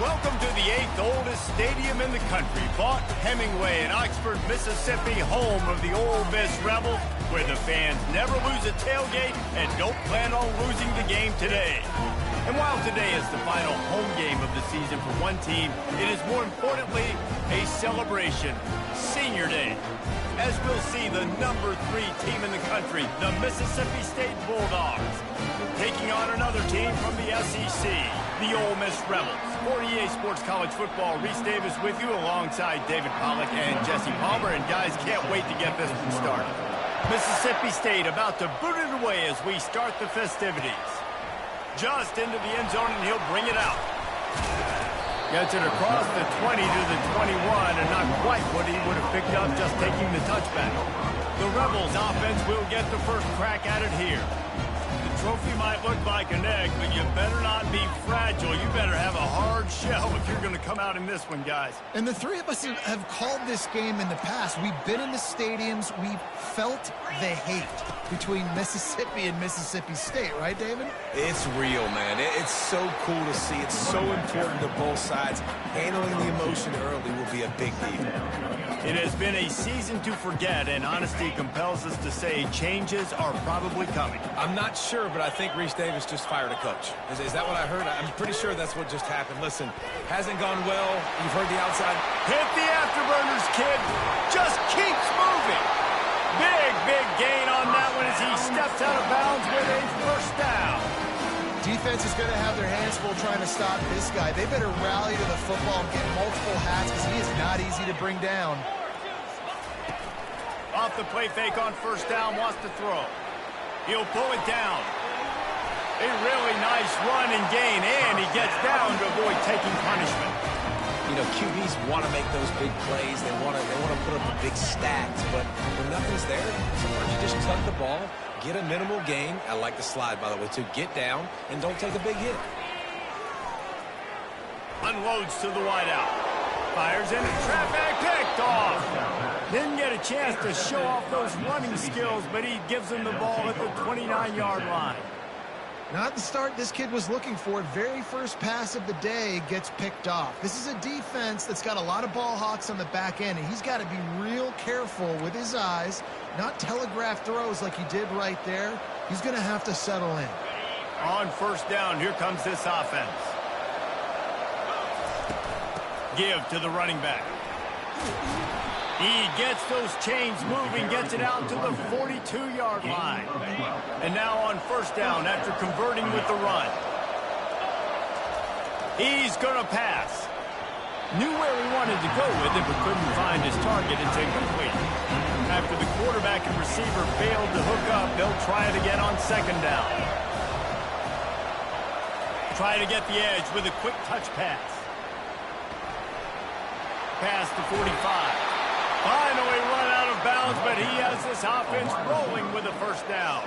Welcome to the 8th oldest stadium in the country, Vaught Hemingway in Oxford, Mississippi, home of the Ole Miss Rebels, where the fans never lose a tailgate and don't plan on losing the game today. And while today is the final home game of the season for one team, it is more importantly a celebration, Senior Day. As we'll see the number 3 team in the country, the Mississippi State Bulldogs, taking on another team from the SEC, the Ole Miss Rebels. For EA Sports College Football, Reese Davis with you alongside David Pollack and Jesse Palmer. And guys, can't wait to get this one started. Mississippi State about to boot it away as we start the festivities. Just into the end zone, and he'll bring it out. Gets it across the 20 to the 21, and not quite what he would have picked up just taking the touchback. The Rebels offense will get the first crack at it here. Trophy might look like an egg, but you better not be fragile. You better have a hard shell if you're going to come out in this one, guys. And the three of us have called this game in the past. We've been in the stadiums. We've felt the hate between Mississippi and Mississippi State, right, David? It's real, man. It's so cool to see. It's so important to both sides. Handling the emotion early will be a big deal. It has been a season to forget, and honesty compels us to say changes are probably coming. I'm not sure, but I think Reese Davis just fired a coach. Is that what I heard? I'm pretty sure that's what just happened. Listen, hasn't gone well. You've heard the outside. Hit the afterburners, kid. Just keeps moving. Big gain on that one as he steps out of bounds with a first down. Defense is going to have their hands full trying to stop this guy. They better rally to the football and get multiple hats because he is not easy to bring down. Off the play fake on first down, wants to throw. He'll pull it down. A really nice run and gain, and he gets down to avoid taking punishment. You know, QBs want to make those big plays. They want to put up the big stats, but when nothing's there, sometimes you just tuck the ball, get a minimal gain. I like the slide, by the way, to get down and don't take a big hit. Unloads to the wideout. Fires in, traffic picked off. Didn't get a chance to show off those running skills, but he gives him the ball at the 29-yard line. Not the start this kid was looking for. Very first pass of the day gets picked off. This is a defense that's got a lot of ball hawks on the back end, and he's got to be real careful with his eyes, not telegraph throws like he did right there. He's going to have to settle in. On first down, here comes this offense. Give to the running back. He gets those chains moving, gets it out to the 42-yard line. And now on first down after converting with the run. He's going to pass. Knew where he wanted to go with it, but couldn't find his target. It's incomplete. After the quarterback and receiver failed to hook up, they'll try it again on second down. Try to get the edge with a quick touch pass. Pass to 45. Finally run out of bounds, but he has this offense rolling with a first down.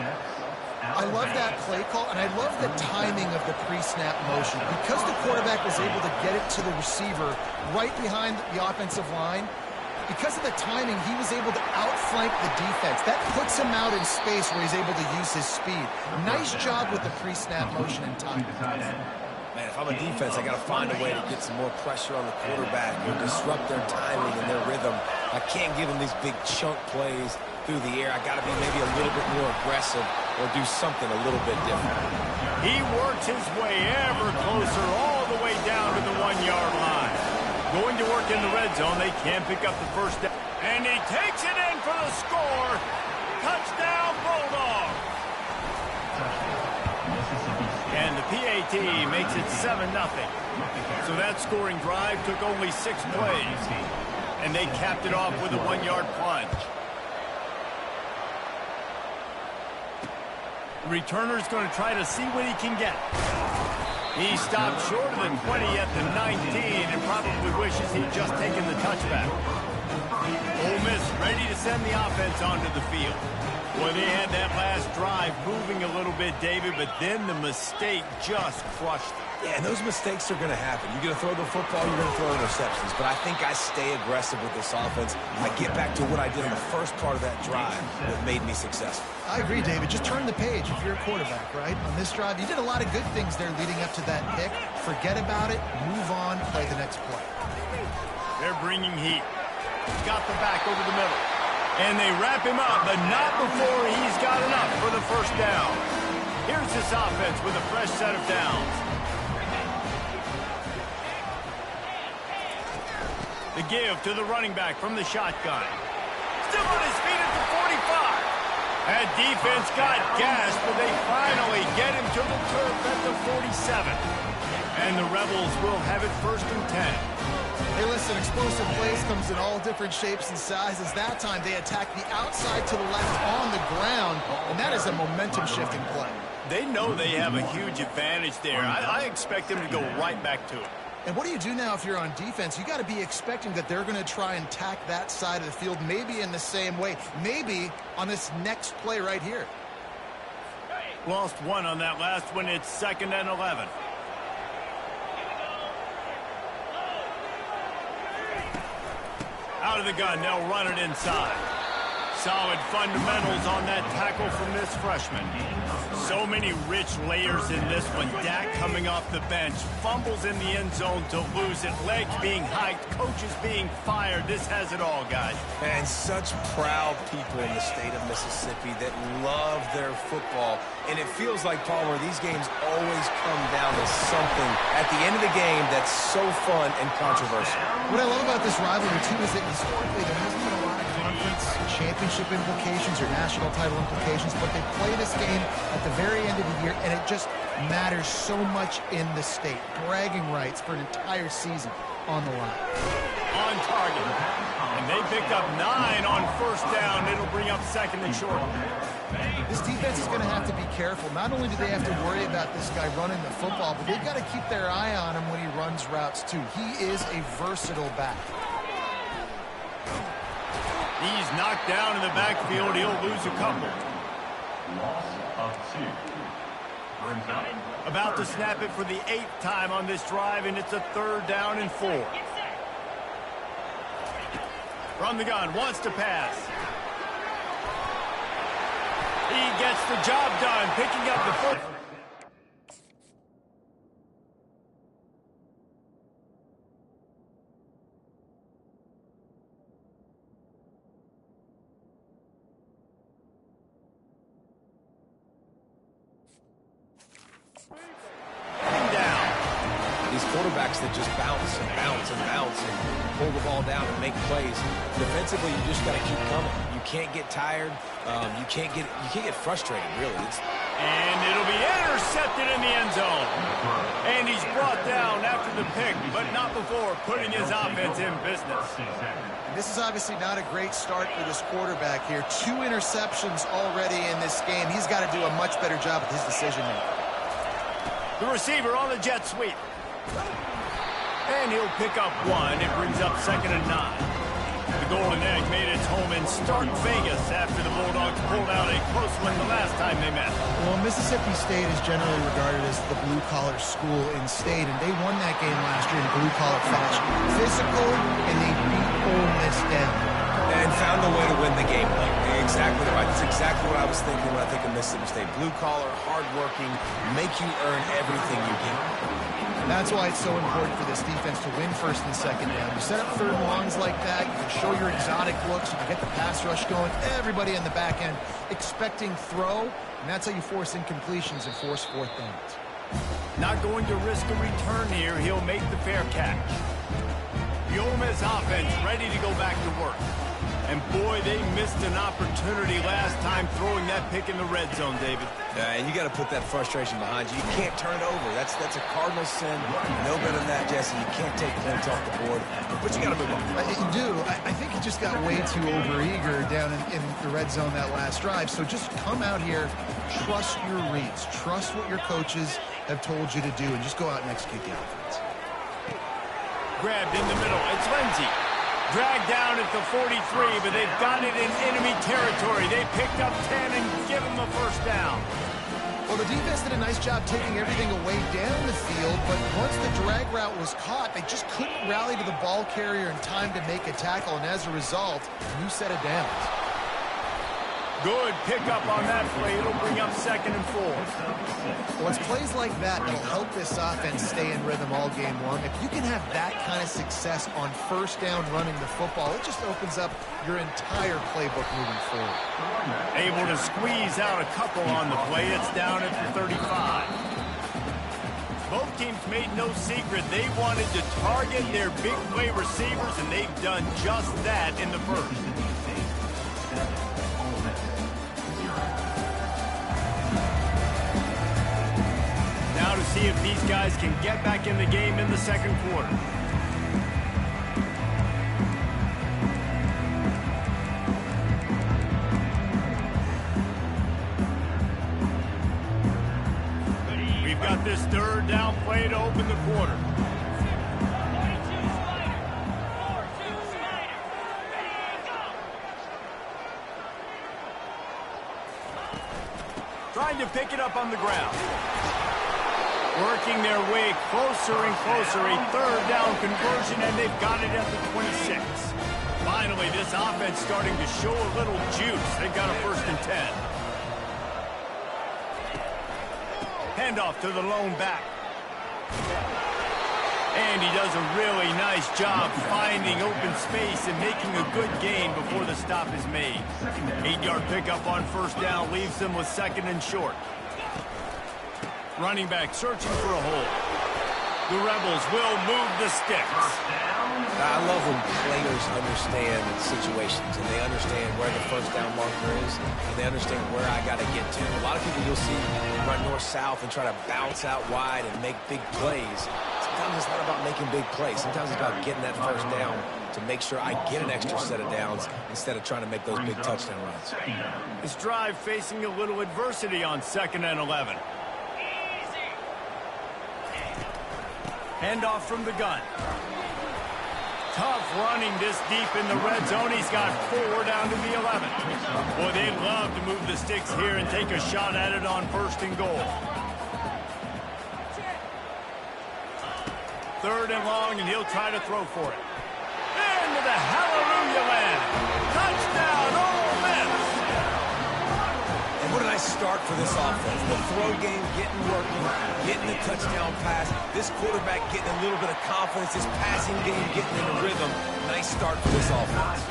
I love that play call, and I love the timing of the pre-snap motion. Because the quarterback was able to get it to the receiver right behind the offensive line, because of the timing, he was able to outflank the defense. That puts him out in space where he's able to use his speed. Nice job with the pre-snap motion and timing. Man, if I'm a defense, I got to find a way to get some more pressure on the quarterback or disrupt their timing and their rhythm. I can't give them these big chunk plays through the air. I got to be maybe a little bit more aggressive or do something a little bit different. He works his way ever closer all the way down to the 1-yard line. Going to work in the red zone. They can pick up the first down. And he takes it in for the score. Touchdown, Bulldogs. And the PAT makes it 7-0. So that scoring drive took only 6 plays. And they capped it off with a 1-yard plunge. The returner's going to try to see what he can get. He stopped short of the 20 at the 19 and probably wishes he'd just taken the touchback. Ole Miss ready to send the offense onto the field. Well, they had that last drive moving a little bit, David, but then the mistake just crushed them. Yeah, and those mistakes are going to happen. You're going to throw the football, you're going to throw interceptions. But I think I stay aggressive with this offense. I get back to what I did in the first part of that drive that made me successful. I agree, David. Just turn the page if you're a quarterback, right? On this drive, you did a lot of good things there leading up to that pick. Forget about it, move on, play the next play. They're bringing heat. Got the back over the middle. And they wrap him up, but not before he's got enough for the first down. Here's this offense with a fresh set of downs. The give to the running back from the shotgun. Still on his feet at the 45. That defense got gashed, but they finally get him to the turf at the 47. And the Rebels will have it 1st and 10. Hey, listen, explosive plays comes in all different shapes and sizes. That time they attack the outside to the left on the ground, and that is a momentum-shifting play. They know they have a huge advantage there. I expect them to go right back to it. And what do you do now if you're on defense? You got to be expecting that they're going to try and attack that side of the field, maybe in the same way, maybe on this next play right here. Lost one on that last one. It's 2nd and 11. Out of the gun, they'll run it inside. Solid fundamentals on that tackle from this freshman. So many rich layers in this one. Dak coming off the bench. Fumbles in the end zone to lose it. Legs being hiked. Coaches being fired. This has it all, guys. And such proud people in the state of Mississippi that love their football. And it feels like, Palmer, these games always come down to something at the end of the game that's so fun and controversial. What I love about this rivalry, too, is that historically there hasn't been a lot of conference championship implications or national title implications, but they play this game at the very end of the year, and it just matters so much in the state. Bragging rights for an entire season on the line. On target. And they picked up 9 on 1st down. It'll bring up 2nd and short. This defense is going to have to be careful. Not only do they have to worry about this guy running the football, but they've got to keep their eye on him when he runs routes, too. He is a versatile back. He's knocked down in the backfield. He'll lose a couple. Loss of 2. About to snap it for the 8th time on this drive, and it's a 3rd down and 4. From the gun, wants to pass. He gets the job done, picking up the foot. Quarterbacks that just bounce and bounce and bounce and pull the ball down and make plays. Defensively, you just got to keep coming. You can't get tired. You can't get frustrated, really. And it'll be intercepted in the end zone. And he's brought down after the pick, but not before putting his offense in business. This is obviously not a great start for this quarterback here. 2 interceptions already in this game. He's got to do a much better job with his decision-making. The receiver on the jet sweep. And he'll pick up 1. It brings up 2nd and 9. The Golden Egg made its home in Stark Vegas after the Bulldogs pulled out a close one the last time they met. Well, Mississippi State is generally regarded as the blue-collar school in state, and they won that game last year in blue-collar fashion. Physical, and they beat Ole Miss down. And found a way to win the game. Exactly right. That's exactly what I was thinking when I think of Mississippi State. Blue-collar, hard-working, make you earn everything you get. That's why it's so important for this defense to win 1st and 2nd down. You set up 3rd and longs like that, you can show your exotic looks, you can get the pass rush going, everybody in the back end expecting throw, and that's how you force incompletions and force 4th downs. Not going to risk a return here. He'll make the fair catch. The Ole Miss offense ready to go back to work. And boy, they missed an opportunity last time throwing that pick in the red zone, David. And you got to put that frustration behind you. You can't turn it over. That's a cardinal sin. No better than that, Jesse. You can't take points off the board, but you got to move on. You do. I think he just got way too overeager down in the red zone that last drive. So just come out here, trust your reads, trust what your coaches have told you to do, and just go out and execute the offense. Grabbed in the middle. It's Lindsey. Dragged down at the 43, but they've got it in enemy territory. They picked up 10 and give them a first down. Well, the defense did a nice job taking everything away down the field, but once the drag route was caught, they just couldn't rally to the ball carrier in time to make a tackle, and as a result, a new set of downs. Good pickup on that play. It'll bring up 2nd and 4. Well, it's plays like that that'll help this offense stay in rhythm all game long. If you can have that kind of success on first down running the football, it just opens up your entire playbook moving forward. Able to squeeze out a couple on the play. It's down at the 35. Both teams made no secret they wanted to target their big play receivers, and they've done just that in the first. Now to see if these guys can get back in the game in the second quarter. We've got this 3rd down play to open the quarter. Trying to pick it up on the ground. Working their way closer and closer. A 3rd down conversion, and they've got it at the 26. Finally, this offense starting to show a little juice. They've got a 1st and 10. Handoff to the lone back. And he does a really nice job finding open space and making a good gain before the stop is made. 8-yard pickup on 1st down leaves them with 2nd and short. Running back searching for a hole. The Rebels will move the sticks. I love when players understand situations and they understand where the 1st down marker is and they understand where I got to get to. A lot of people you'll see run north-south and try to bounce out wide and make big plays. Sometimes it's not about making big plays. Sometimes it's about getting that 1st down to make sure I get an extra set of downs instead of trying to make those big touchdown runs. This drive facing a little adversity on 2nd and 11. Handoff from the gun. Tough running this deep in the red zone. He's got 4 down to the 11. Boy, they'd love to move the sticks here and take a shot at it on 1st and goal. 3rd and long, and he'll try to throw for it. Into the hallelujah land. Touchdown, Ole Miss. And what a nice start for this offense. The throw game getting working, getting the touchdown pass. This quarterback getting a little bit of confidence. This passing game getting in a rhythm. Nice start for this offense.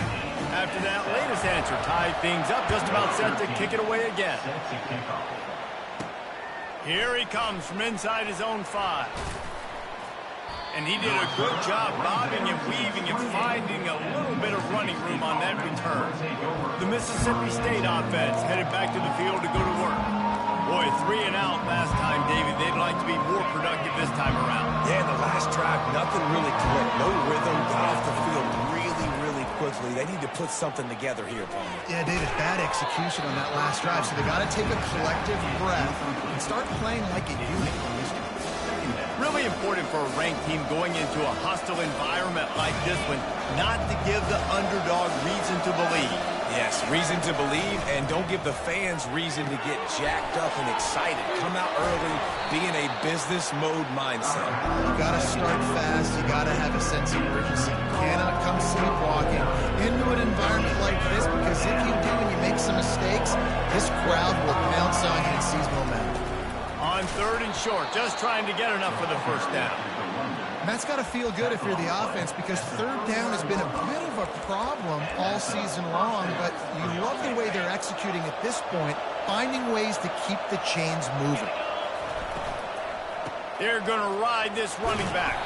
After that latest answer tied things up, just about set to kick it away again. Here he comes from inside his own 5. And he did a good job bobbing and weaving and finding a little bit of running room on that return. The Mississippi State offense headed back to the field to go to work. Boy, 3 and out last time, David. They'd like to be more productive this time around. Yeah, the last drive, nothing really clicked. No rhythm, got off the field really quickly. They need to put something together here, Paul. Yeah, David, bad execution on that last drive, so they got to take a collective breath and start playing like a unit on this one. Really important for a ranked team going into a hostile environment like this one, not to give the underdog reason to believe. Yes, reason to believe, and don't give the fans reason to get jacked up and excited. Come out early, be in a business mode mindset. You got to start fast. You got to have a sense of urgency. You cannot come sleepwalking into an environment like this, because if you do and you make some mistakes, this crowd will pounce on you and seize momentum. On 3rd and short, just trying to get enough for the 1st down. And that's got to feel good if you're the offense, because 3rd down has been a bit of a problem all season long, but you love the way they're executing at this point, finding ways to keep the chains moving. They're going to ride this running back.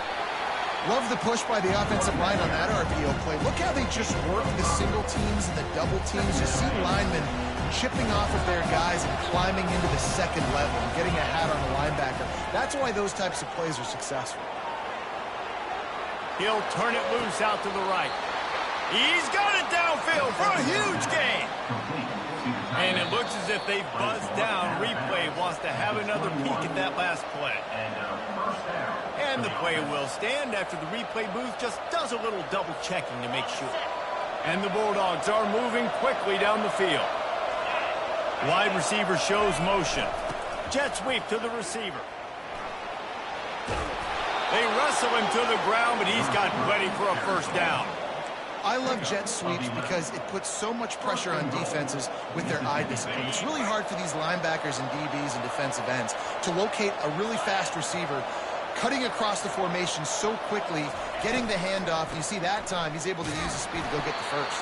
Love the push by the offensive line on that RPO play. Look how they just work the single teams and the double teams. You see linemen chipping off of their guys and climbing into the 2nd level and getting a hat on the linebacker. That's why those types of plays are successful. He'll turn it loose out to the right. He's got it downfield for a huge gain. And it looks as if they buzzed down. Replay wants to have another peek at that last play. And the play will stand after the replay booth just does a little double checking to make sure. And the Bulldogs are moving quickly down the field. Wide receiver shows motion. Jet sweep to the receiver. They wrestle him to the ground, but he's got plenty for a first down. I love jet sweeps because it puts so much pressure on defenses with their eye discipline. It's really hard for these linebackers and DBs and defensive ends to locate a really fast receiver, cutting across the formation so quickly, getting the handoff. You see that time, he's able to use his speed to go get the first.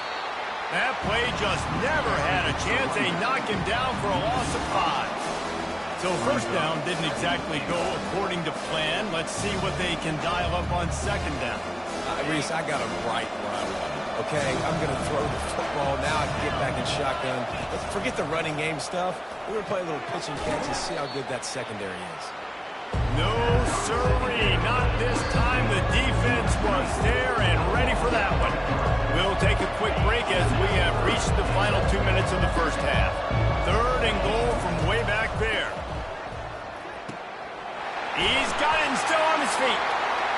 That play just never had a chance. They knock him down for a loss of 5. So first down didn't exactly go according to plan. Let's see what they can dial up on second down. Reese, I got him right where I want him. Okay, I'm going to throw the football. Now I can get back in shotgun. Let's forget the running game stuff. We're going to play a little pitch and catch and see how good that secondary is. No, sirree. Not this time. The defense was there and ready for that one. We'll take a quick break as we have reached the final 2 minutes of the first half. 3rd and goal from way back there. He's got it and still on his feet.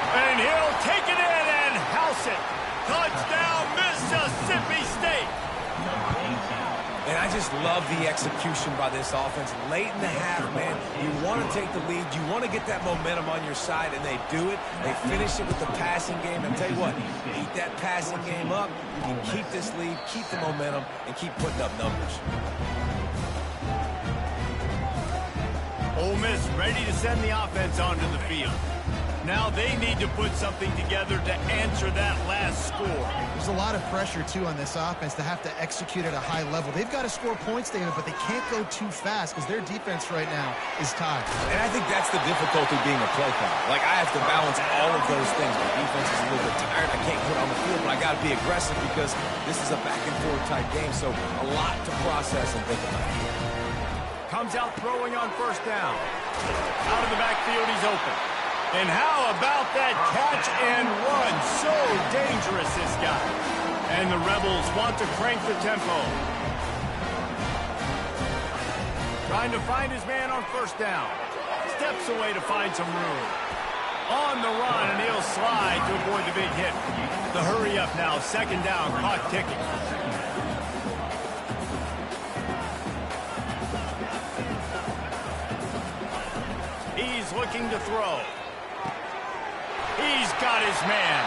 And he'll take it in and house it. Touchdown, Mississippi State. And I just love the execution by this offense. Late in the half, man, you want to take the lead. You want to get that momentum on your side, and they do it. They finish it with the passing game. And tell you what, keep that passing game up. You can keep this lead, keep the momentum, and keep putting up numbers. Ole Miss ready to send the offense onto the field. Now they need to put something together to answer that last score. There's a lot of pressure, too, on this offense to have to execute at a high level. They've got to score points, David, but they can't go too fast because their defense right now is tied. And I think that's the difficulty being a play caller. Like, I have to balance all of those things. My defense is a little bit tired. I can't put on the field, but I got to be aggressive because this is a back-and-forth type game, so a lot to process and think about. Comes out throwing on first down. Out of the backfield, he's open. And how about that catch and run? So dangerous, this guy. And the Rebels want to crank the tempo. Trying to find his man on first down. Steps away to find some room. On the run, and he'll slide to avoid the big hit. The hurry up now, second down, clock ticking. He's looking to throw. He's got his man.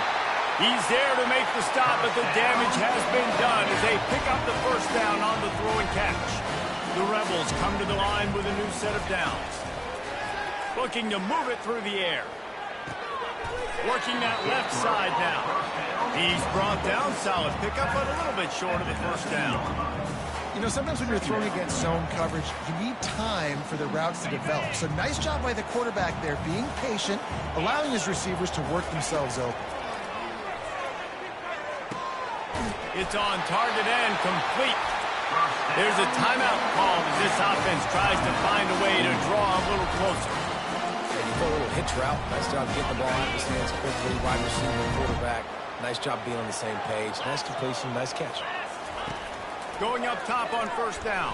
He's there to make the stop, but the damage has been done as they pick up the first down on the throw and catch. The Rebels come to the line with a new set of downs. Looking to move it through the air. Working that left side now. He's brought down, solid pickup, but a little bit short of the first down. You know, sometimes when you're throwing against zone coverage, you need time for the routes to develop. So nice job by the quarterback there, being patient, allowing his receivers to work themselves open. It's on target and complete. There's a timeout called as this offense tries to find a way to draw a little closer. And you throw a little hitch route. Nice job getting the ball out of his hands quickly. Wide receiver, quarterback. Nice job being on the same page. Nice completion, nice catch. Going up top on first down.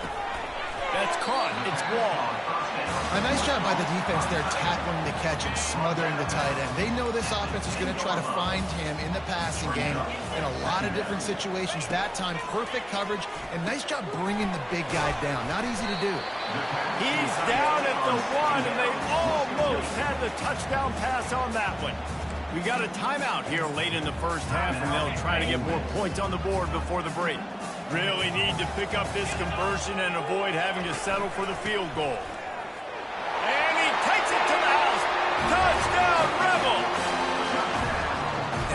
That's caught. It's Wall. A nice job by the defense there, tackling the catch and smothering the tight end. They know this offense is going to try to find him in the passing game in a lot of different situations. That time, perfect coverage, and nice job bringing the big guy down. Not easy to do. He's down at the 1, and they almost had the touchdown pass on that one. We got a timeout here late in the first half, and they'll try to get more points on the board before the break. Really need to pick up this conversion and avoid having to settle for the field goal. And he takes it to the house. Touchdown, Rebels!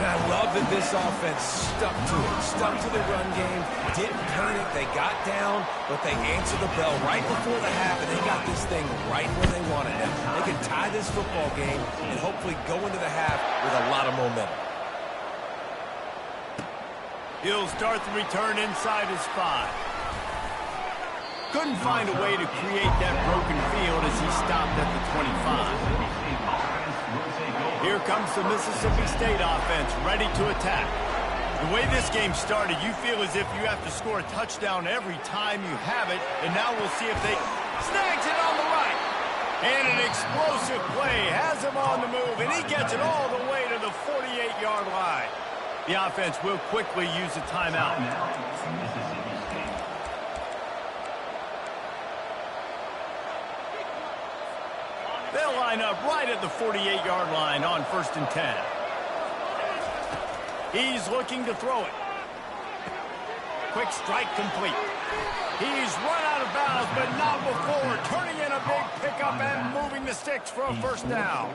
And I love that this offense stuck to it. Stuck to the run game. Didn't panic. They got down, but they answered the bell right before the half, and they got this thing right where they wanted it. They can tie this football game and hopefully go into the half with a lot of momentum. He'll start the return inside his 5. Couldn't find a way to create that broken field as he stopped at the 25. Here comes the Mississippi State offense, ready to attack. The way this game started, you feel as if you have to score a touchdown every time you have it, and now we'll see if they snags it on the right. And an explosive play has him on the move, and he gets it all the way to the 48-yard line. The offense will quickly use a timeout. They'll line up right at the 48-yard line on 1st and 10. He's looking to throw it. Quick strike complete. He's run out of bounds, but not before turning in a big pickup and moving the sticks for a first down.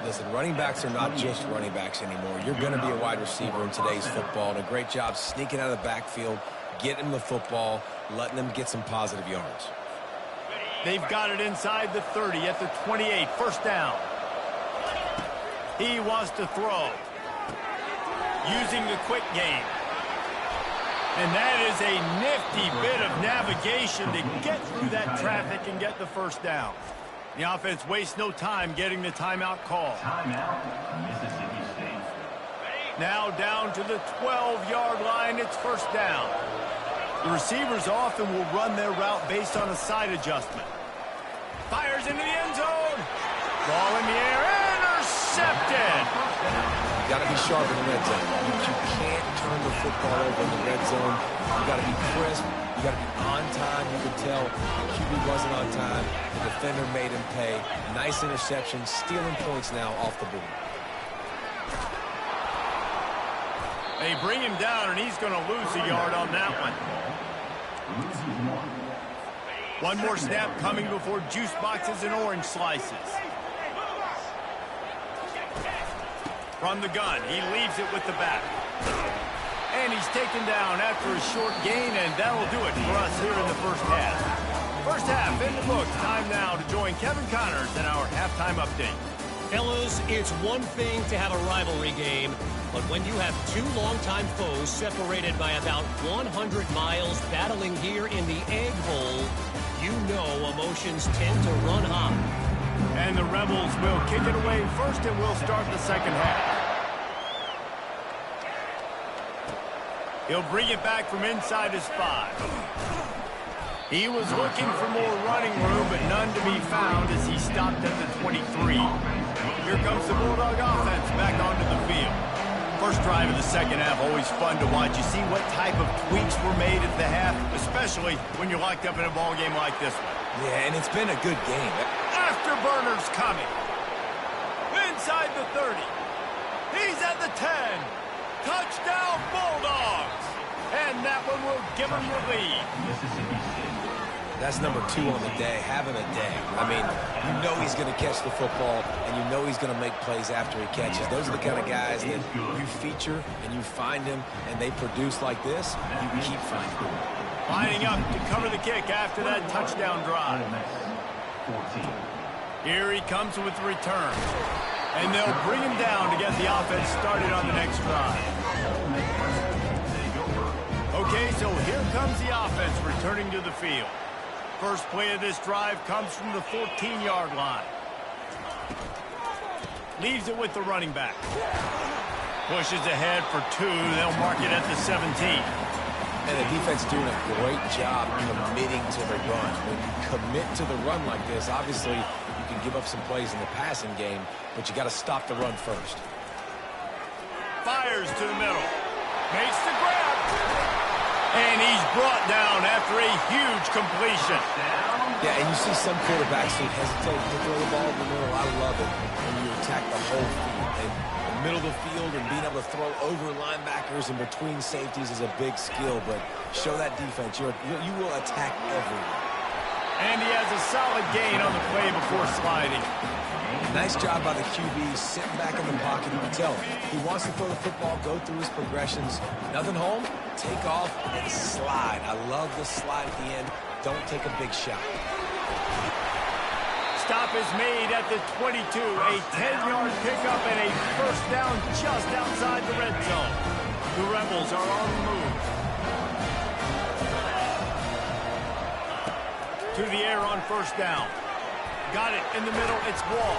Listen, running backs are not just running backs anymore. You're going to be a wide receiver in today's football, and a great job sneaking out of the backfield, getting the football, letting them get some positive yards. They've got it inside the 30 at the 28, first down. He wants to throw. Using the quick game. And that is a nifty bit of navigation to get through that traffic and get the first down. The offense wastes no time getting the timeout call. Timeout, Mississippi State. Now down to the 12-yard line, it's first down. The receivers often will run their route based on a side adjustment. Fires into the end zone. Ball in the air, intercepted. You got to be sharp in the red zone. You can't turn the football over in the red zone. You got to be crisp. You got to be on time. You can tell the QB wasn't on time. The defender made him pay. Nice interception, stealing points now off the board. They bring him down, and he's going to lose a yard on that one. One more snap coming before juice boxes and orange slices. From the gun, he leaves it with the back. And he's taken down after a short gain, and that'll do it for us here in the first half. First half in the books. Time now to join Kevin Connors in our halftime update. Fellas, it's one thing to have a rivalry game, but when you have two longtime foes separated by about 100 miles battling here in the Egg Bowl, you know emotions tend to run high. And the Rebels will kick it away first, and we'll start the second half. He'll bring it back from inside his 5. He was looking for more running room, but none to be found as he stopped at the 23. Here comes the Bulldog offense back onto the field. First drive of the second half, always fun to watch. You see what type of tweaks were made at the half, especially when you're locked up in a ball game like this one. Yeah, and it's been a good game. Afterburners coming. Inside the 30. He's at the 10. Touchdown Bulldogs. And that one will give him the lead. Mississippi State. That's number 2 on the day, having a day. I mean, you know he's going to catch the football, and you know he's going to make plays after he catches. Those are the kind of guys that you feature and you find him, and they produce like this, you keep finding them. Lining up to cover the kick after that touchdown drive. Ole Miss, 14. Here he comes with the return. And they'll bring him down to get the offense started on the next drive. Okay, so here comes the offense returning to the field. First play of this drive comes from the 14-yard line. Leaves it with the running back. Pushes ahead for 2. They'll mark it at the 17. And the defense doing a great job committing to the run. When you commit to the run like this, obviously you can give up some plays in the passing game, but you got to stop the run first. Fires to the middle. Makes the grab. And he's brought down after a huge completion. Yeah, and you see some quarterbacks who hesitate to throw the ball in the middle. I love it when you attack the whole field. And the middle of the field and being able to throw over linebackers and between safeties is a big skill, but show that defense. You will attack everyone. And he has a solid gain on the play before sliding. Nice job by the QB, sitting back in the pocket. You can tell he wants to throw the football, go through his progressions. Nothing home, take off, and slide. I love the slide at the end. Don't take a big shot. Stop is made at the 22. A 10-yard pickup and a first down just outside the red zone. The Rebels are on the move. To the air on first down. Got it in the middle. It's Wall.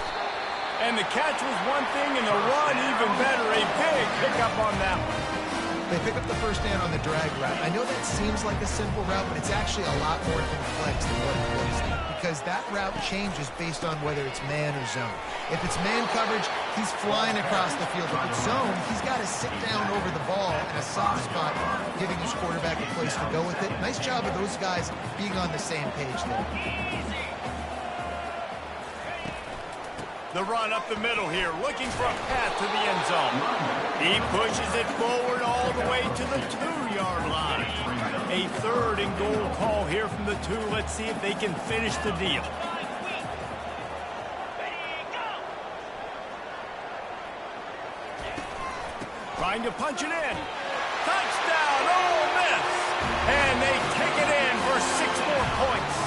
And the catch was one thing, and the run even better. A big pickup on that one. They pick up the first down on the drag route. I know that seems like a simple route, but it's actually a lot more complex than what it looks like, because that route changes based on whether it's man or zone. If it's man coverage, he's flying across the field. If it's zone, he's got to sit down over the ball in a soft spot, giving his quarterback a place to go with it. Nice job of those guys being on the same page there. The run up the middle here, looking for a path to the end zone. He pushes it forward all the way to the 2-yard line. A 3rd and goal call here from the 2. Let's see if they can finish the deal. Trying to punch it in. Touchdown, Ole Miss! And they take it in for 6 more points.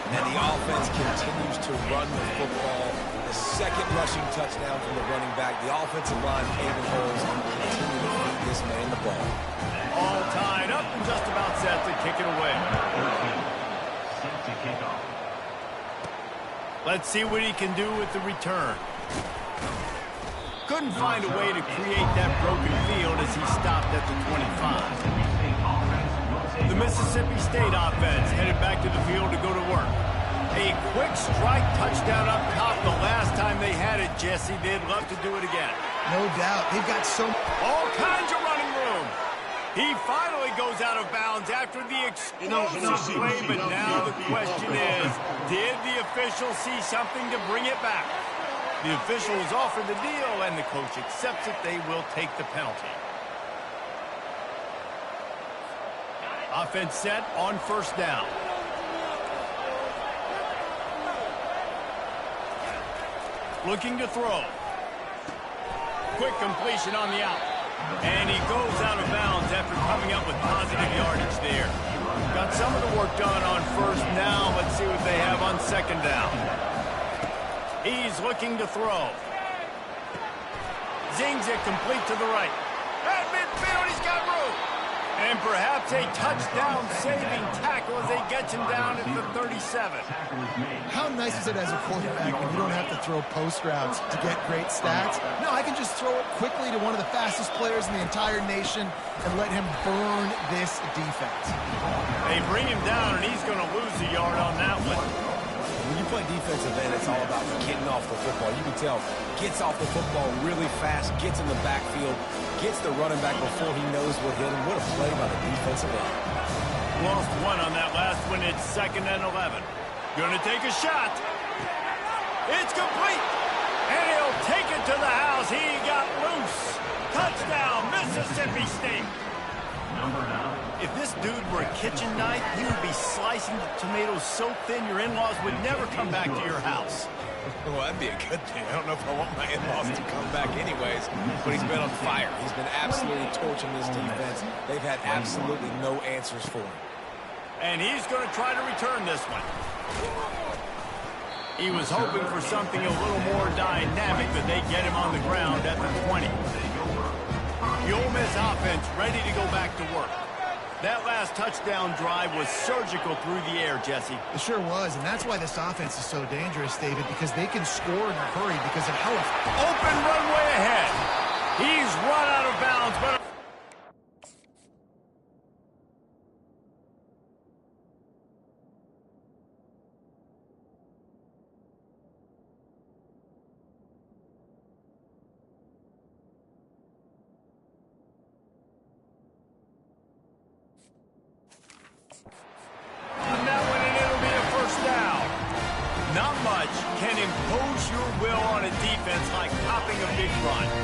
And the offense continues to run the football. The second rushing touchdown from the running back. The offensive line paving holes and continue to feed this man the ball. All tied up and just about set to kick it away. Set to kick off. Let's see what he can do with the return. Couldn't find a way to create that broken field as he stopped at the 25. The Mississippi State offense headed back to the field to go to work. A quick strike touchdown up top the last time they had it, Jesse. They'd love to do it again. No doubt. They've got all kinds of running room. He finally goes out of bounds after the explosive play, but now the question is, did the official see something to bring it back? The official has offered the deal, and the coach accepts it. They will take the penalty. Offense set on first down. Looking to throw. Quick completion on the out. And he goes out of bounds after coming up with positive yardage there. Got some of the work done on first. Now let's see what they have on second down. He's looking to throw. Zings it complete to the right. At midfield, he's got room. And perhaps a touchdown-saving tackle as they get him down at the 37. How nice is it as a quarterback when you don't have to throw post routes to get great stats? No, I can just throw it quickly to one of the fastest players in the entire nation and let him burn this defense. They bring him down, and he's going to lose a yard on that one. When you play defensive end, it's all about getting off the football. You can tell, gets off the football really fast, gets in the backfield, gets the running back before he knows what hit him. What a play by the defensive end. Lost one on that last one. It's 2nd and 11. Going to take a shot. It's complete. And he'll take it to the house. He got loose. Touchdown, Mississippi State. If this dude were a kitchen knife, he would be slicing the tomatoes so thin your in-laws would never come back to your house. Well, that'd be a good thing. I don't know if I want my in-laws to come back anyways, but he's been on fire. He's been absolutely torching this defense. They've had absolutely no answers for him. And he's going to try to return this one. He was hoping for something a little more dynamic, but they get him on the ground at the 20. The Ole Miss offense ready to go back to work. That last touchdown drive was surgical through the air, Jesse. It sure was, and that's why this offense is so dangerous, David, because they can score in a hurry because of how open runway ahead. He's run out of bounds, but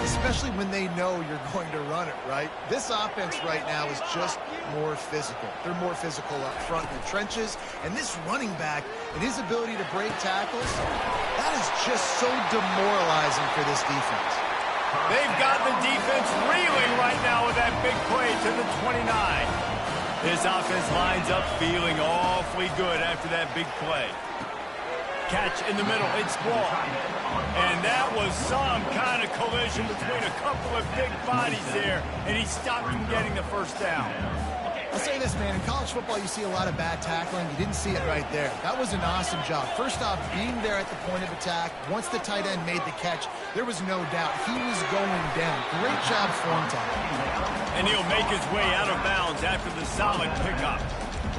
especially when they know you're going to run it, right? This offense right now is just more physical. They're more physical up front in the trenches, and this running back and his ability to break tackles, that is just so demoralizing for this defense. They've got the defense reeling right now with that big play to the 29. This offense lines up feeling awfully good after that big play. Catch in the middle, it's ball. And that was some kind of collision between a couple of big bodies there, and he stopped from getting the first down. I'll say this, man. In college football, you see a lot of bad tackling. You didn't see it right there. That was an awesome job. First off, being there at the point of attack. Once the tight end made the catch, there was no doubt he was going down. Great job form tackling. And he'll make his way out of bounds after the solid pickup.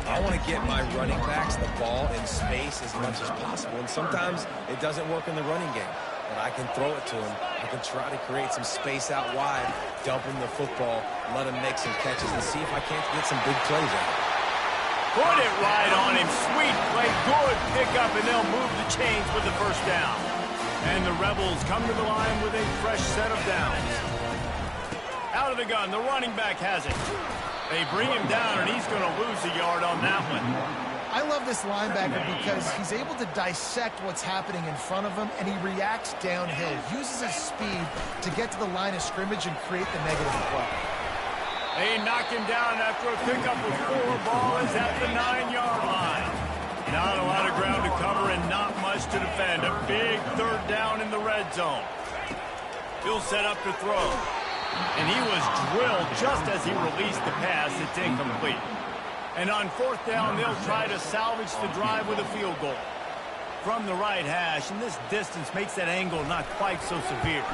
I want to get my running backs the ball in space as much as possible. And sometimes it doesn't work in the running game. But I can throw it to him. I can try to create some space out wide, dump him the football, let him make some catches, and see if I can't get some big plays out. Put it right on him. Sweet play. Good pickup, and they'll move the chains with the first down. And the Rebels come to the line with a fresh set of downs. Out of the gun, the running back has it. They bring him down, and he's going to lose a yard on that one. I love this linebacker because he's able to dissect what's happening in front of him, and he reacts downhill, uses his speed to get to the line of scrimmage and create the negative play. They knock him down after a pickup of 4. Ball is at the 9-yard line. Not a lot of ground to cover and not much to defend. A big third down in the red zone. He'll set up to throw. And he was drilled just as he released the pass. It's incomplete. And on 4th down, they'll try to salvage the drive with a field goal. From the right hash, and this distance makes that angle not quite so severe.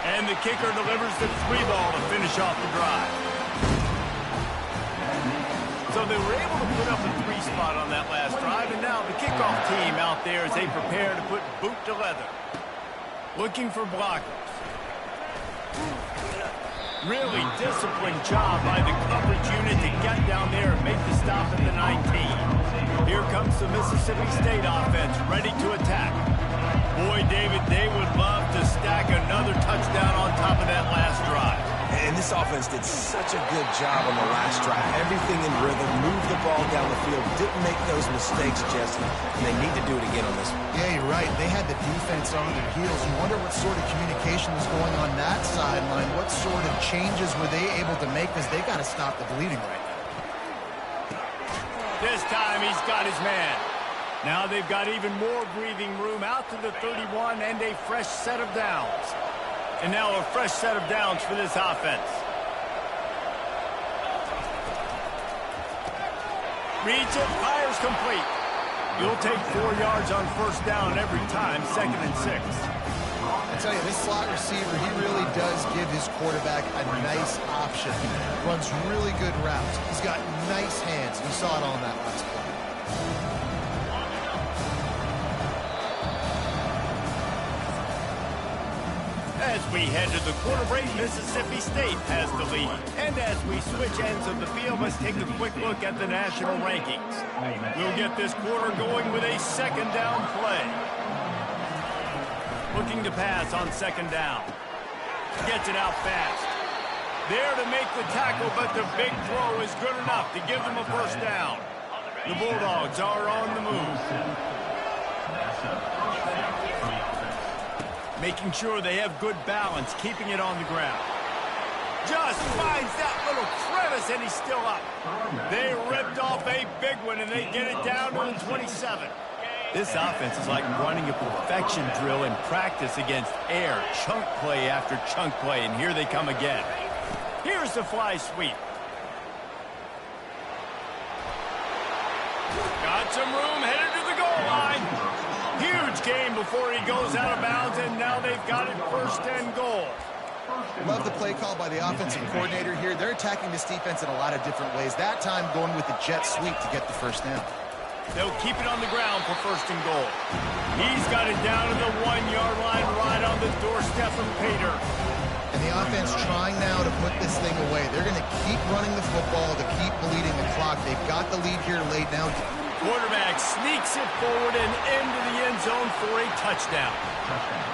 And the kicker delivers the 3 ball to finish off the drive. So they were able to put up a 3 spot on that last drive, and now the kickoff team out there as they prepare to put boot to leather. Looking for blockers. Really disciplined job by the coverage unit to get down there and make the stop at the 19. Here comes the Mississippi State offense ready to attack. Boy, David, they would love to stack another touchdown on top of that last drive. And this offense did such a good job on the last drive. Everything in rhythm, moved the ball down the field, didn't make those mistakes, Jesse. And they need to do it again on this one. Yeah, you're right. They had the defense on their heels. You wonder what sort of communication was going on that sideline. What sort of changes were they able to make, because they got to stop the bleeding right now. This time he's got his man. Now they've got even more breathing room out to the 31 and a fresh set of downs. And now a fresh set of downs for this offense. Reads it, fires complete. You'll take 4 yards on 1st down every time, 2nd and 6. I tell you, this slot receiver, he really does give his quarterback a nice option. Runs really good routes. He's got nice hands. We saw it on that last play. As we head to the quarter break, Mississippi State has the lead. And as we switch ends of the field, let's take a quick look at the national rankings. We'll get this quarter going with a 2nd down play. Looking to pass on 2nd down. Gets it out fast. There to make the tackle, but the big throw is good enough to give them a 1st down. The Bulldogs are on the move. Making sure they have good balance, keeping it on the ground. Just finds that little crevice, and he's still up. They ripped off a big one, and they get it down to the 27. This offense is like running a perfection drill in practice against air, chunk play after chunk play, and here they come again. Here's the fly sweep. Got some room, headed to the goal line. Huge game before he goes out of bounds, and now they've got it 1st and goal. Love the play call by the offensive coordinator here. They're attacking this defense in a lot of different ways. That time going with the jet sweep to get the 1st down. They'll keep it on the ground for 1st and goal. He's got it down to the 1-yard line, right on the doorstep of Pater. And the offense trying now to put this thing away. They're going to keep running the football to keep bleeding the clock. They've got the lead here late now. Quarterback sneaks it forward and into the end zone for a touchdown.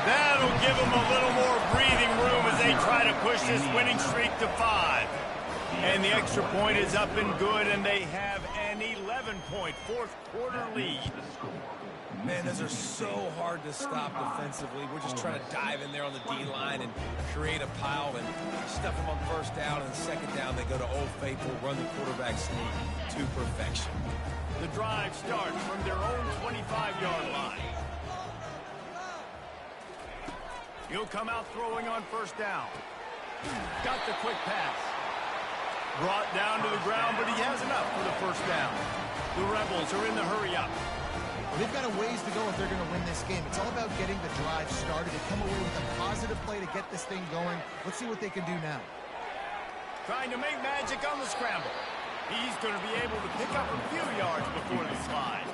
That'll give them a little more breathing room as they try to push this winning streak to 5. And the extra point is up and good, and they have an 11-point 4th quarter lead. Man, those are so hard to stop defensively. We're just trying to dive in there on the D-line and create a pile and stuff them on 1st down, and 2nd down they go to Old Faithful, run the quarterback sneak to perfection. The drive starts from their own 25-yard line. He'll come out throwing on 1st down. Got the quick pass. Brought down to the ground, but he has enough for the first down. The Rebels are in the hurry up. They've got a ways to go if they're going to win this game. It's all about getting the drive started and come away with a positive play to get this thing going. Let's see what they can do now. Trying to make magic on the scramble. He's going to be able to pick up a few yards before the slide.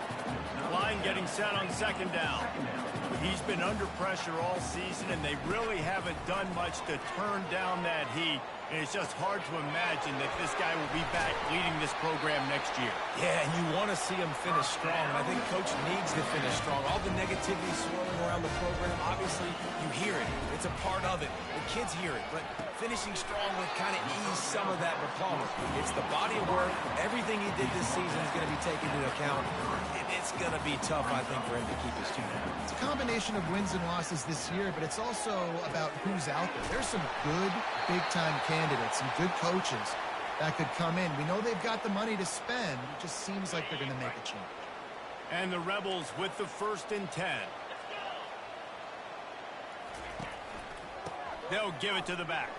Line getting set on second down. He's been under pressure all season, and they really haven't done much to turn down that heat. And it's just hard to imagine that this guy will be back leading this program next year. Yeah, and you want to see him finish strong, and I think Coach needs to finish strong. All the negativity swirling around the program, obviously, you hear it. It's a part of it. The kids hear it, but finishing strong would kind of ease some of that repellent. It's the body of work. Everything he did this season is going to be taken into account, and it's going to be tough, I think, for him to keep his team. It's a combination of wins and losses this year, but it's also about who's out there. There's some good, big-time candidates, some good coaches that could come in. We know they've got the money to spend. It just seems like they're going to make a change. And the Rebels with the 1st and 10. They'll give it to the back.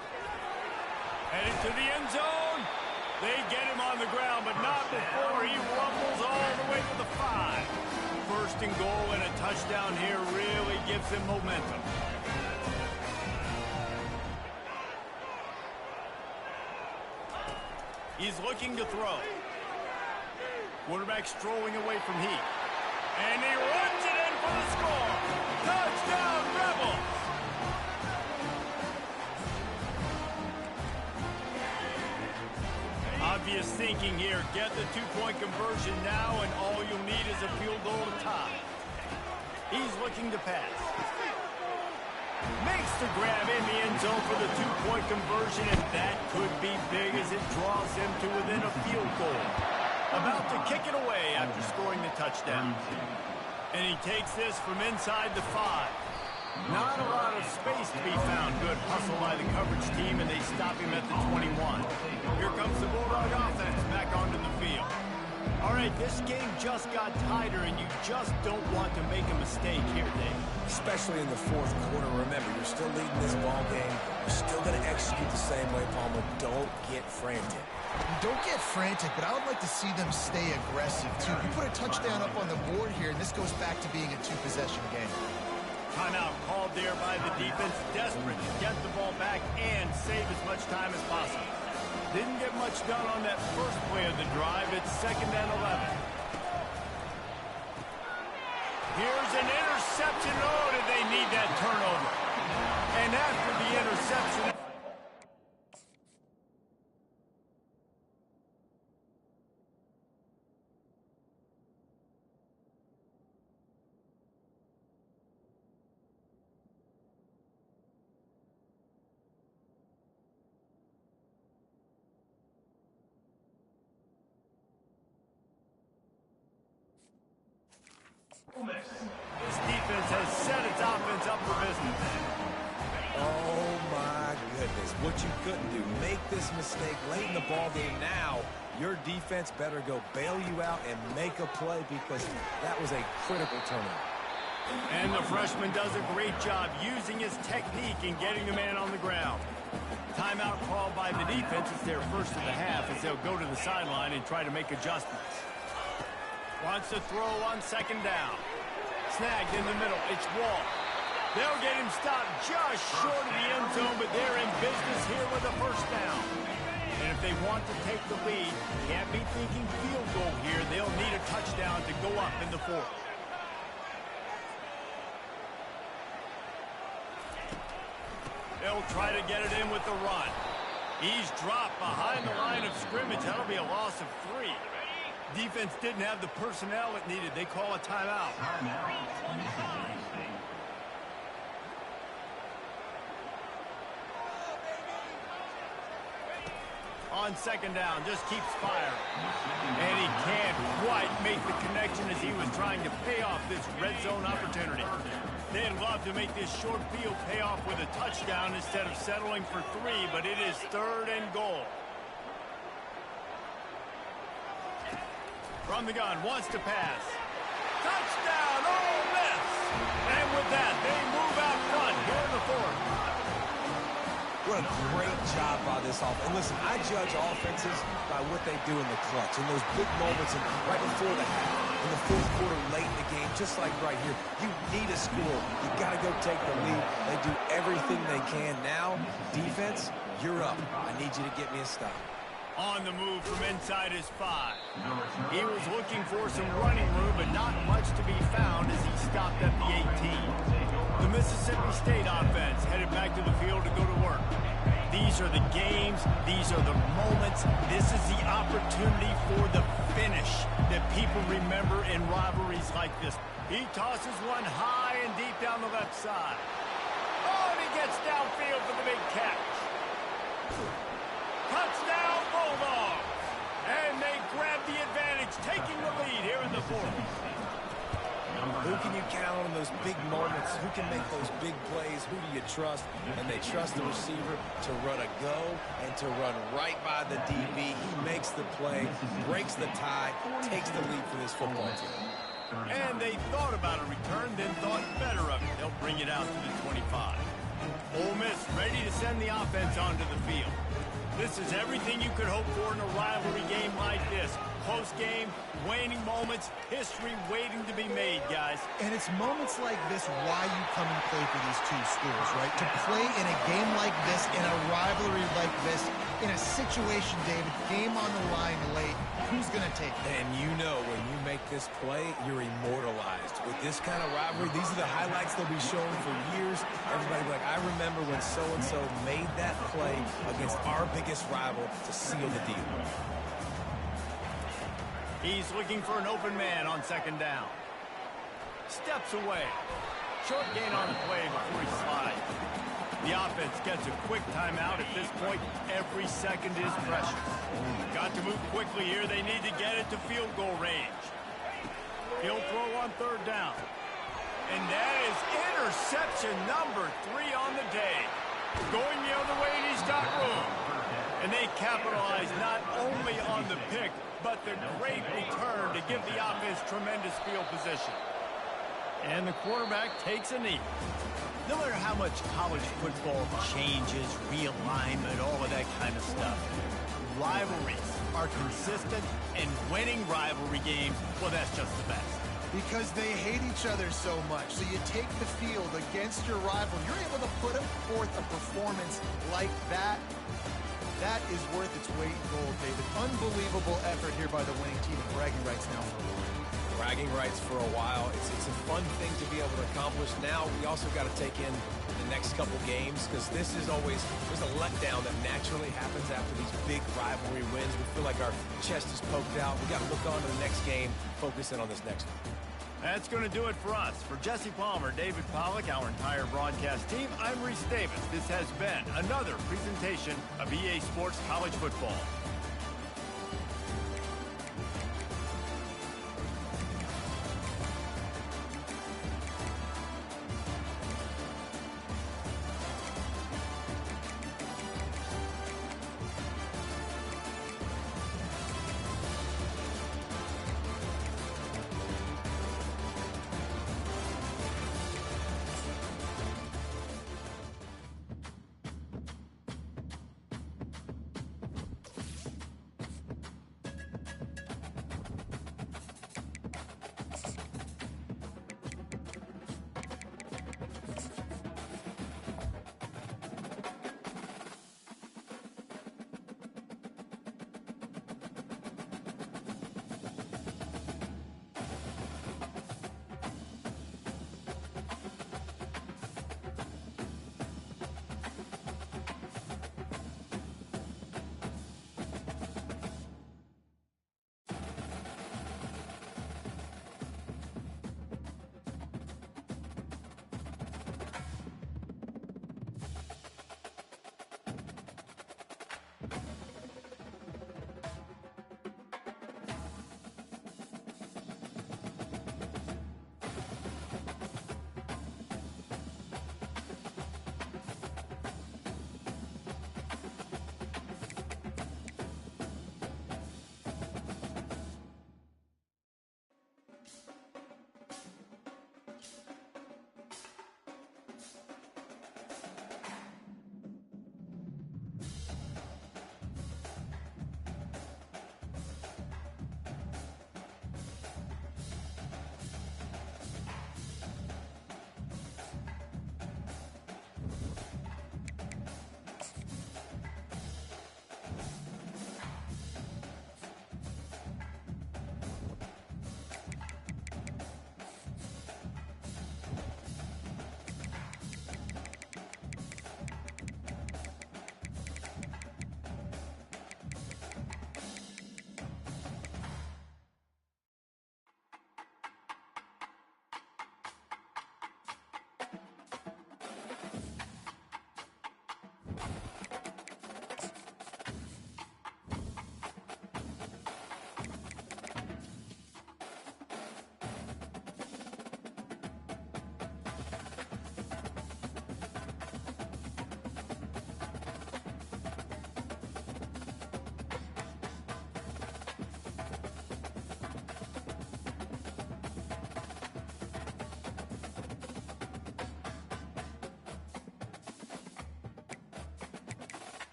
Headed to the end zone. They get him on the ground, but not before he rumbles all the way to the 5. 1st and goal and a touchdown here really gives him momentum. He's looking to throw. Quarterback strolling away from heat. And he runs it in for the score. Touchdown, Rebels! Obvious thinking here. Get the 2-point conversion now, and all you'll need is a field goal to tie. He's looking to pass. Makes the grab in the end zone for the 2-point conversion, and that could be big as it draws him to within a field goal. About to kick it away after scoring the touchdown. And he takes this from inside the 5. Not a lot of space to be found. Good hustle by the coverage team, and they stop him at the 21. Here comes the Bulldog offense back onto the field. All right, this game just got tighter, and you just don't want to make a mistake here, Dave. Especially in the 4th quarter. Remember, you're still leading this ball game. You're still going to execute the same way, Palmer. Don't get frantic. Don't get frantic, but I would like to see them stay aggressive, too. You put a touchdown up on the board here, and this goes back to being a 2-possession game. Timeout called there by the defense, desperate to get the ball back and save as much time as possible. Didn't get much done on that first play of the drive. It's 2nd and 11. Here's an interception. Oh, did they need that turnover? And after the interception... This defense has set its offense up for business. Oh, my goodness. What you couldn't do. Make this mistake late in the ball game. Now, your defense better go bail you out and make a play because that was a critical turnover. And the freshman does a great job using his technique and getting the man on the ground. Timeout called by the defense. It's their first of the half as they'll go to the sideline and try to make adjustments. Wants to throw on 2nd down. Snagged in the middle. It's Wall. They'll get him stopped just short of the end zone, but they're in business here with a 1st down. And if they want to take the lead, can't be thinking field goal here. They'll need a touchdown to go up in the 4th. They'll try to get it in with the run. He's dropped behind the line of scrimmage. That'll be a loss of 3. Defense didn't have the personnel it needed. They call a timeout. On 2nd down, just keeps firing. And he can't quite make the connection as he was trying to pay off this red zone opportunity. They'd love to make this short field pay off with a touchdown instead of settling for 3, but it is 3rd and goal. From the gun, wants to pass. Touchdown, Ole Miss! And with that, they move out front here in the 4th. What a great job by this offense. And listen, I judge offenses by what they do in the clutch, in those big moments, and right before the half, in the fourth quarter, late in the game, just like right here. You need a score. You got to go take the lead. They do everything they can. Now, defense, you're up. I need you to get me a stop. On the move from inside his 5. He was looking for some running room, but not much to be found as he stopped at the 18. The Mississippi State offense headed back to the field to go to work. These are the games. These are the moments. This is the opportunity for the finish that people remember in rivalries like this. He tosses one high and deep down the left side. Oh, and he gets downfield for the big catch. Touchdown, Bulldogs! And they grab the advantage, taking the lead here in the fourth. Who can you count on in those big moments? Who can make those big plays? Who do you trust? And they trust the receiver to run a go and to run right by the DB. He makes the play, breaks the tie, takes the lead for this football team. And they thought about a return, then thought better of it. They'll bring it out to the 25. Ole Miss ready to send the offense onto the field. This is everything you could hope for in a rivalry game like this. Close game, waning moments, history waiting to be made, guys. And it's moments like this why you come and play for these two schools, right? To play in a game like this, in a rivalry like this, in a situation, David, game on the line late, who's going to take it? And you know when you make this play, you're immortalized. With this kind of rivalry, these are the highlights they'll be showing for years. Everybody will be like, I remember when so-and-so made that play against our biggest rival to seal the deal. He's looking for an open man on second down. Steps away. Short gain on the play before he slides. The offense gets a quick timeout. At this point, every second is precious. Got to move quickly here. They need to get it to field goal range. He'll throw on third down. And that is interception number 3 on the day. Going the other way, and he's got room. And they capitalize not only on the pick, but the great return to give the offense tremendous field position. And the quarterback takes a knee. No matter how much college football changes, realignment, all of that kind of stuff, rivalries are consistent, and winning rivalry games, well, that's just the best. Because they hate each other so much. So you take the field against your rival. You're able to put forth a performance like that. That is worth its weight in gold, David. Unbelievable effort here by the winning team, and bragging rights now for a while. Bragging rights for a while. It's a fun thing to be able to accomplish. Now we also got to take in the next couple games, because this is always, there's a letdown that naturally happens after these big rivalry wins. We feel like our chest is poked out. We got to look on to the next game, focus in on this next one. That's going to do it for us. For Jesse Palmer, David Pollack, our entire broadcast team, I'm Reese Davis. This has been another presentation of EA Sports College Football.